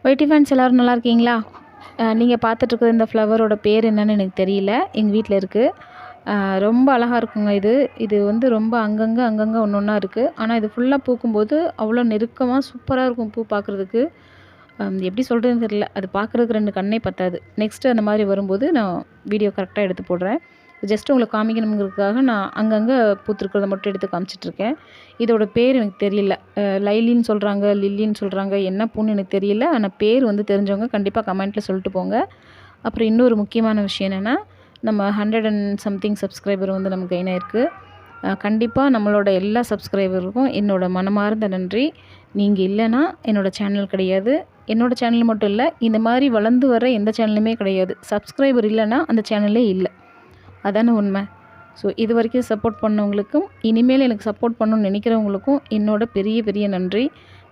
YT fans எல்லோரும் நல்லா இருக்கீங்களா? நீங்கள் பார்த்துட்ருக்குற இந்த ஃப்ளவரோட பேர் என்னன்னு எனக்கு தெரியல. எங்கள் வீட்டில் இருக்குது. ரொம்ப அழகா இருக்குங்க இது. இது வந்து ரொம்ப அங்கங்கே ஒன்று ஒன்றா இருக்குது. ஆனால் இது ஃபுல்லாக பூக்கும்போது அவ்வளோ நெருக்கமாக சூப்பராக இருக்கும் பூ பார்க்குறதுக்கு. எப்படி சொல்கிறதுன்னு தெரியல. அது பார்க்குறதுக்கு 2 கண்ணே பத்தாது. நெக்ஸ்ட்டு அந்த மாதிரி வரும்போது நான் வீடியோ கரெக்டாக எடுத்து போடுறேன். ஜஸ்ட்டு உங்களுக்கு காமிக்கணுங்கிறதுக்காக நான் அங்கங்கே பூத்திருக்கிறத மட்டும் எடுத்து காமிச்சிட்ருக்கேன். இதோட பேர் எனக்கு தெரியல. லைலின்னு சொல்கிறாங்க, லில்லின்னு சொல்கிறாங்க. என்ன பூன்னு எனக்கு தெரியல. ஆனால் பேர் வந்து தெரிஞ்சவங்க கண்டிப்பாக கமெண்ட்டில் சொல்லிட்டு போங்க. அப்புறம் இன்னொரு முக்கியமான விஷயம் என்னென்னா, நம்ம 100 அண்ட் சம்திங் சப்ஸ்கிரைபர் வந்து நமக்கு கெயின் ஆயிருக்கு. கண்டிப்பாக நம்மளோட எல்லா சப்ஸ்கிரைபருக்கும் என்னோட மனமார்ந்த நன்றி. நீங்கள் இல்லைன்னா என்னோடய சேனல் கிடையாது. என்னோடய சேனல் மட்டும் இல்லை, இந்த மாதிரி வளர்ந்து வர எந்த சேனலுமே கிடையாது. சப்ஸ்கிரைபர் இல்லைன்னா அந்த சேனலே இல்லை. அதானே உண்மை. ஸோ இது வரைக்கும் சப்போர்ட் பண்ணவங்களுக்கும், இனிமேல் எனக்கு சப்போர்ட் பண்ணணும்னு நினைக்கிறவங்களுக்கும் என்னோட பெரிய பெரிய நன்றி.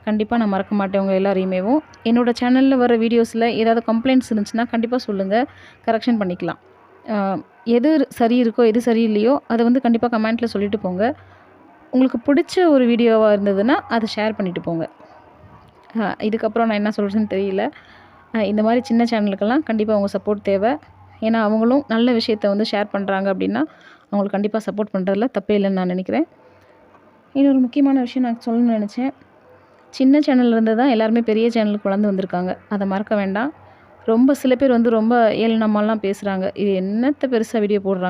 கண்டிப்பாக நான் மறக்க மாட்டேன் உங்கள் எல்லாரையுமேவும். என்னோடய சேனலில் வர வீடியோஸில் ஏதாவது கம்ப்ளைண்ட்ஸ் இருந்துச்சுன்னா கண்டிப்பாக சொல்லுங்கள், கரெக்ஷன் பண்ணிக்கலாம். எது சரி இருக்கோ எது சரியில்லையோ அதை வந்து கண்டிப்பாக கமெண்ட்டில் சொல்லிட்டு போங்க. உங்களுக்கு பிடிச்ச ஒரு வீடியோவாக இருந்ததுன்னா அதை ஷேர் பண்ணிவிட்டு போங்க. இதுக்கப்புறம் நான் என்ன சொல்கிறதுன்னு தெரியல. இந்த மாதிரி சின்ன சேனலுக்கெல்லாம் கண்டிப்பாக உங்கள் சப்போர்ட் தேவை. ஏன்னா அவங்களும் நல்ல விஷயத்த வந்து ஷேர் பண்ணுறாங்க அப்படின்னா அவங்களுக்கு கண்டிப்பாக சப்போர்ட் பண்ணுறதுல தப்பே இல்லைன்னு நான் நினைக்கிறேன். இன்னொரு முக்கியமான விஷயம் நான் சொல்லணும்னு நினச்சேன். சின்ன சேனல்லேருந்து தான் எல்லாருமே பெரிய சேனலுக்கு வளர்ந்து வந்திருக்காங்க. அதை மறக்க வேண்டாம். ரொம்ப சில பேர் வந்து ரொம்ப ஏளனமாலாம் பேசுகிறாங்க. இது என்னத்த பெருசாக வீடியோ போடுறாங்க.